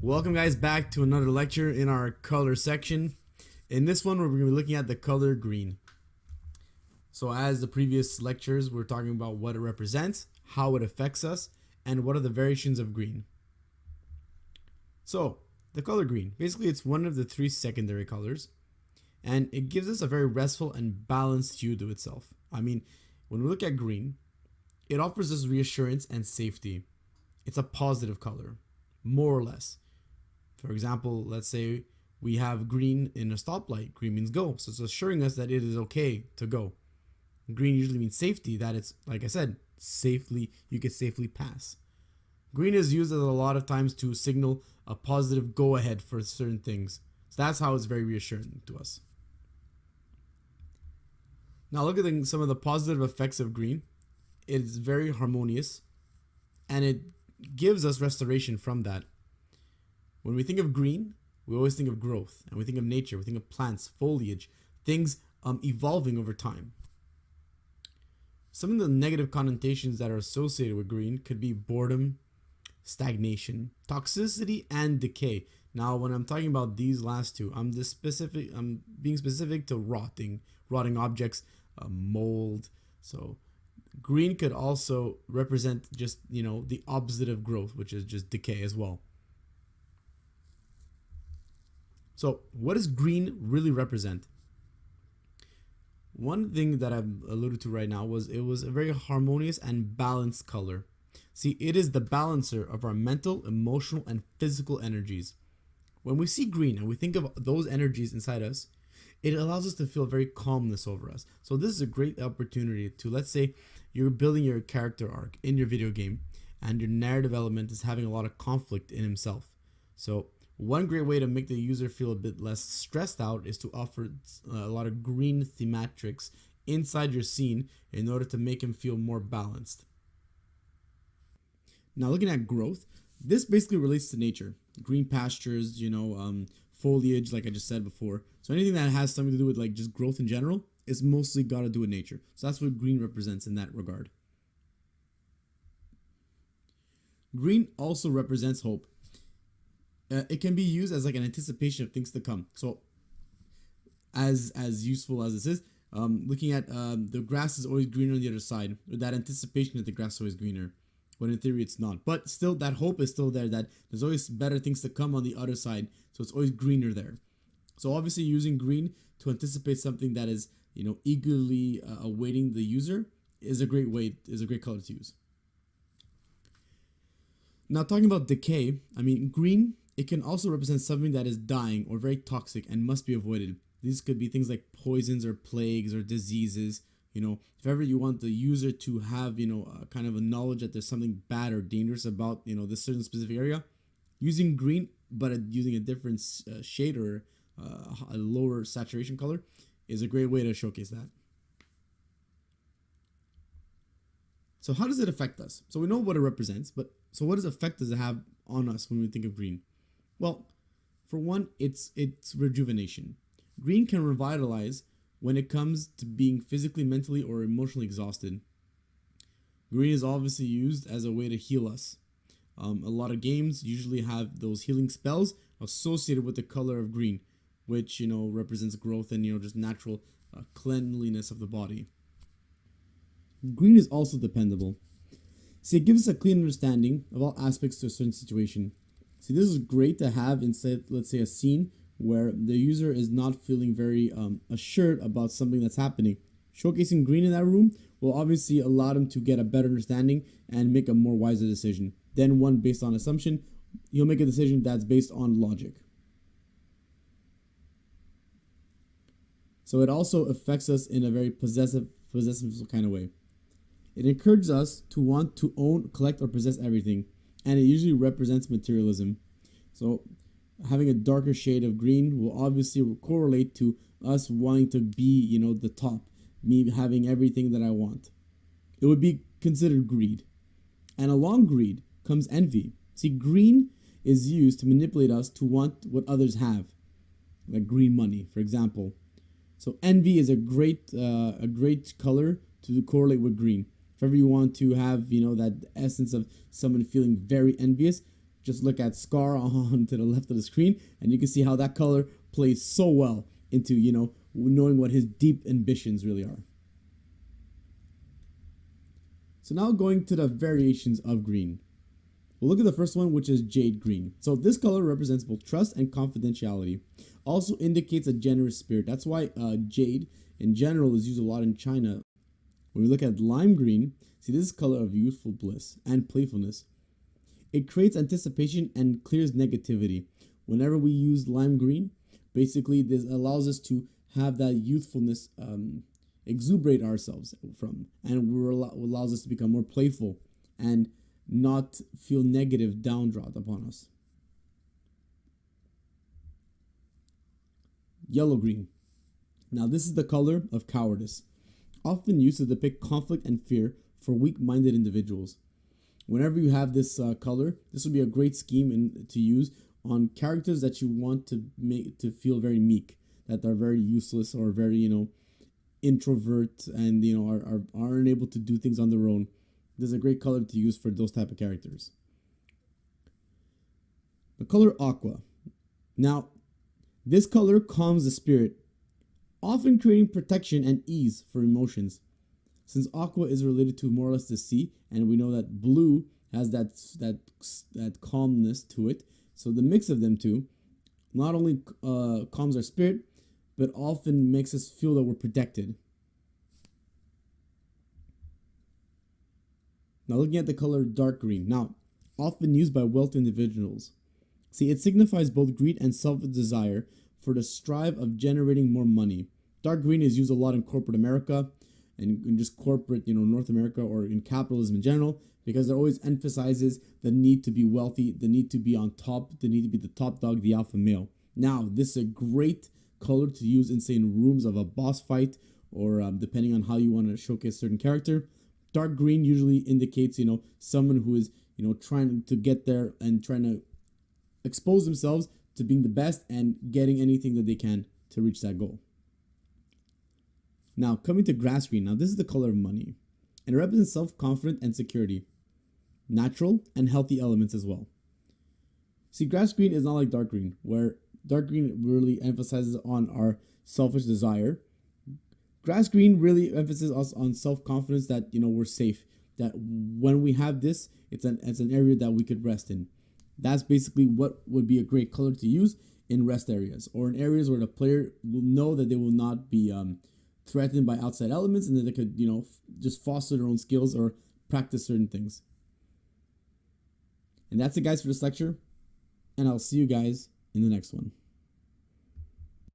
Welcome guys back to another lecture in our color section. In this one we're going to be looking at the color green. So as the previous lectures, we're talking about what it represents, how it affects us, and what are the variations of green. So the color green, basically it's one of the three secondary colors, and it gives us a very restful and balanced hue to itself. I mean, when we look at green, it offers us reassurance and safety. It's a positive color, more or less. For example, let's say we have green in a stoplight. Green means go. So it's assuring us that it is okay to go. Green usually means safety, that it's, like I said, you can safely pass. Green is used a lot of times to signal a positive go ahead for certain things. So that's how it's very reassuring to us. Now look at some of the positive effects of green. It is very harmonious and it gives us restoration from that. When we think of green, we always think of growth, and we think of nature, we think of plants, foliage, things evolving over time. Some of the negative connotations that are associated with green could be boredom, stagnation, toxicity, and decay. Now, when I'm talking about these last two, I'm being specific to rotting objects, mold. So green could also represent just, the opposite of growth, which is just decay as well. So what does green really represent? One thing that I've alluded to right now was it was a very harmonious and balanced color. See, it is the balancer of our mental, emotional, and physical energies. When we see green and we think of those energies inside us, it allows us to feel very calmness over us. So this is a great opportunity to, let's say you're building your character arc in your video game and your narrative element is having a lot of conflict in himself. So one great way to make the user feel a bit less stressed out is to offer a lot of green thematics inside your scene in order to make him feel more balanced. Now looking at growth, this basically relates to nature. Green pastures, foliage, like I just said before. So anything that has something to do with like just growth in general is mostly got to do with nature. So that's what green represents in that regard. Green also represents hope. It can be used as like an anticipation of things to come. So as useful as this is, looking at the grass is always greener on the other side, or that anticipation that the grass is always greener, when in theory it's not. But still, that hope is still there, that there's always better things to come on the other side, so it's always greener there. So obviously using green to anticipate something that is, eagerly awaiting the user is a great color to use. Now talking about decay, I mean green, it can also represent something that is dying or very toxic and must be avoided. These could be things like poisons or plagues or diseases. If ever you want the user to have, kind of a knowledge that there's something bad or dangerous about, this certain specific area, using green, but using a different shade or a lower saturation color is a great way to showcase that. So how does it affect us? So we know what it represents, but so what effect does it have on us when we think of green? Well, for one, it's rejuvenation. Green can revitalize when it comes to being physically, mentally, or emotionally exhausted. Green is obviously used as a way to heal us. A lot of games usually have those healing spells associated with the color of green, which, represents growth and, just natural cleanliness of the body. Green is also dependable. See, it gives us a clean understanding of all aspects to a certain situation. See, this is great to have inside, let's say, a scene where the user is not feeling very assured about something that's happening. Showcasing green in that room will obviously allow them to get a better understanding and make a more wiser decision than one based on assumption. He'll make a decision that's based on logic. So it also affects us in a very possessive kind of way. It encourages us to want to own, collect, or possess everything, and it usually represents materialism. So having a darker shade of green will obviously correlate to us wanting to be, the top, me having everything that I want. It would be considered greed. And along greed comes envy. See, green is used to manipulate us to want what others have, like green money, for example. So envy is a great color to correlate with green. If ever you want to have, that essence of someone feeling very envious, Just look at Scar on to the left of the screen, and you can see how that color plays so well into, knowing what his deep ambitions really are. So now going to the variations of green. We'll look at the first one, which is jade green. So this color represents both trust and confidentiality. Also indicates a generous spirit. That's why jade in general is used a lot in China. When we look at lime green, see, this is color of youthful bliss and playfulness. It creates anticipation and clears negativity. Whenever we use lime green, basically this allows us to have that youthfulness exuberate ourselves from, and allows us to become more playful and not feel negative downdraught upon us. Yellow green. Now this is the color of cowardice, often used to depict conflict and fear for weak-minded individuals. Whenever you have this color, this would be a great scheme to use on characters that you want to make to feel very meek, that are very useless or very introvert and are unable to do things on their own. This is a great color to use for those type of characters. The color aqua. Now, this color calms the spirit, often creating protection and ease for emotions. Since aqua is related to more or less the sea, and we know that blue has that calmness to it, so the mix of them two not only calms our spirit, but often makes us feel that we're protected. Now looking at the color dark green. Now, often used by wealthy individuals. See, it signifies both greed and self-desire for the strive of generating more money. Dark green is used a lot in corporate America and in just corporate, North America, or in capitalism in general, because it always emphasizes the need to be wealthy, the need to be on top, the need to be the top dog, the alpha male. Now, this is a great color to use in, say, in rooms of a boss fight, or depending on how you want to showcase a certain character. Dark green usually indicates, someone who is, trying to get there and trying to expose themselves to being the best and getting anything that they can to reach that goal. Now, coming to grass green. Now, this is the color of money, and it represents self-confidence and security, natural and healthy elements as well. See, grass green is not like dark green, where dark green really emphasizes on our selfish desire. Grass green really emphasizes us on self-confidence, that we're safe, that when we have this, it's an area that we could rest in. That's basically what would be a great color to use in rest areas, or in areas where the player will know that they will not be threatened by outside elements, and that they could just foster their own skills or practice certain things. And that's it, guys, for this lecture, and I'll see you guys in the next one.